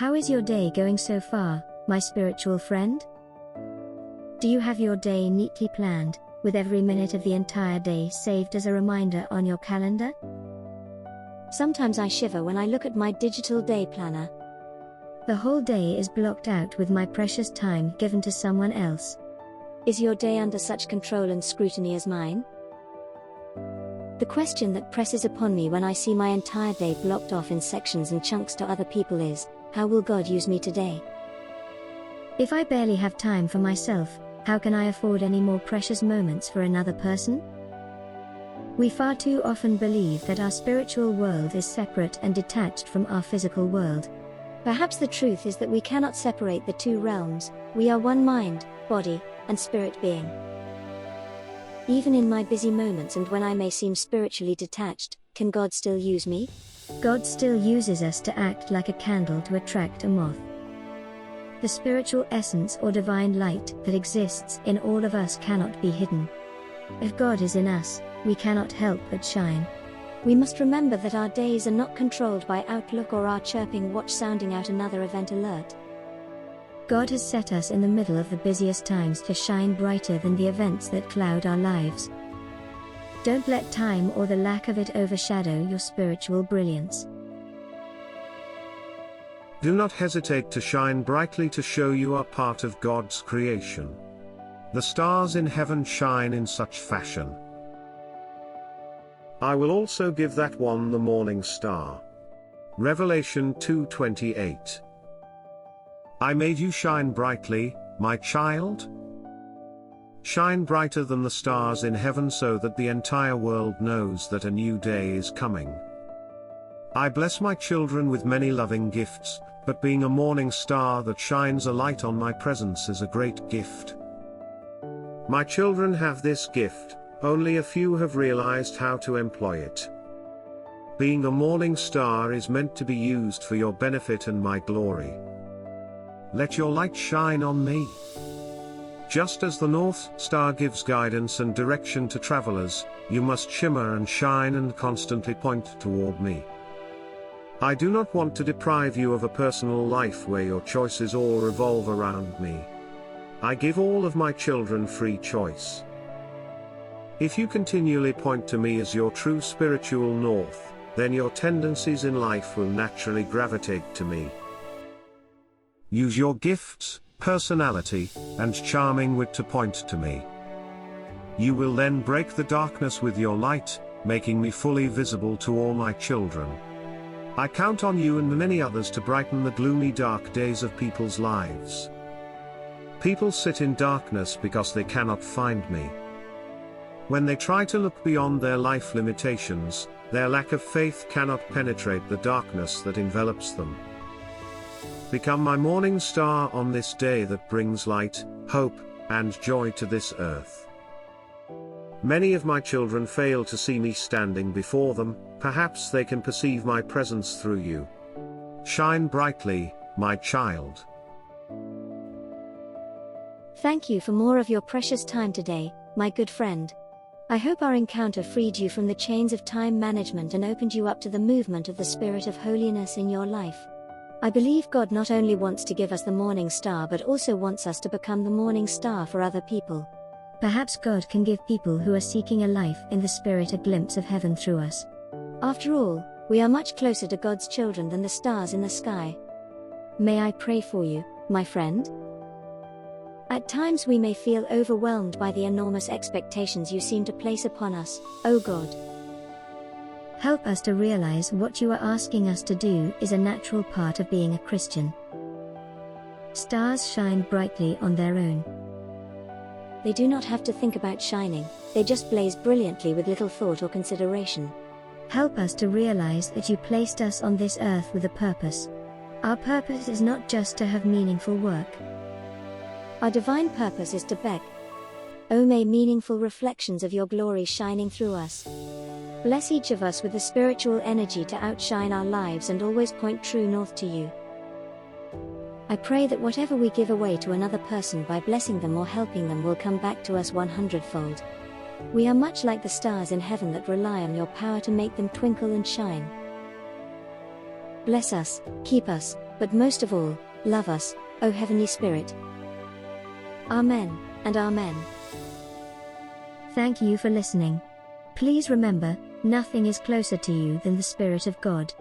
How is your day going so far, my spiritual friend? Do you have your day neatly planned, with every minute of the entire day saved as a reminder on your calendar? Sometimes I shiver when I look at my digital day planner. The whole day is blocked out with my precious time given to someone else. Is your day under such control and scrutiny as mine? The question that presses upon me when I see my entire day blocked off in sections and chunks to other people is, how will God use me today? If I barely have time for myself, how can I afford any more precious moments for another person? We far too often believe that our spiritual world is separate and detached from our physical world. Perhaps the truth is that we cannot separate the two realms. We are one mind, body, and spirit being. Even in my busy moments and when I may seem spiritually detached, can God still use me? God still uses us to act like a candle to attract a moth. The spiritual essence or divine light that exists in all of us cannot be hidden. If God is in us, we cannot help but shine. We must remember that our days are not controlled by Outlook or our chirping watch sounding out another event alert. God has set us in the middle of the busiest times to shine brighter than the events that cloud our lives. Don't let time or the lack of it overshadow your spiritual brilliance. Do not hesitate to shine brightly to show you are part of God's creation. The stars in heaven shine in such fashion. I will also give that one the morning star. Revelation 2:28. I made you shine brightly, my child. Shine brighter than the stars in heaven so that the entire world knows that a new day is coming. I bless my children with many loving gifts, but being a morning star that shines a light on my presence is a great gift. My children have this gift, only a few have realized how to employ it. Being a morning star is meant to be used for your benefit and my glory. Let your light shine on me. Just as the North Star gives guidance and direction to travelers, you must shimmer and shine and constantly point toward me. I do not want to deprive you of a personal life where your choices all revolve around me. I give all of my children free choice. If you continually point to me as your true spiritual north, then your tendencies in life will naturally gravitate to me. Use your gifts, personality, and charming wit to point to me. You will then break the darkness with your light, making me fully visible to all my children. I count on you and the many others to brighten the gloomy dark days of people's lives. People sit in darkness because they cannot find me. When they try to look beyond their life limitations, their lack of faith cannot penetrate the darkness that envelops them. Become my morning star on this day that brings light, hope, and joy to this earth. Many of my children fail to see me standing before them, perhaps they can perceive my presence through you. Shine brightly, my child. Thank you for more of your precious time today, my good friend. I hope our encounter freed you from the chains of time management and opened you up to the movement of the Spirit of holiness in your life. I believe God not only wants to give us the morning star but also wants us to become the morning star for other people. Perhaps God can give people who are seeking a life in the Spirit a glimpse of heaven through us. After all, we are much closer to God's children than the stars in the sky. May I pray for you, my friend? At times we may feel overwhelmed by the enormous expectations you seem to place upon us, O God. Help us to realize what you are asking us to do is a natural part of being a Christian. Stars shine brightly on their own. They do not have to think about shining, they just blaze brilliantly with little thought or consideration. Help us to realize that you placed us on this earth with a purpose. Our purpose is not just to have meaningful work. Our divine purpose is to beg. Oh, may meaningful reflections of your glory shining through us. Bless each of us with the spiritual energy to outshine our lives and always point true north to you. I pray that whatever we give away to another person by blessing them or helping them will come back to us 100-fold. We are much like the stars in heaven that rely on your power to make them twinkle and shine. Bless us, keep us, but most of all, love us, O Heavenly Spirit. Amen, and Amen. Thank you for listening. Please remember, nothing is closer to you than the Spirit of God.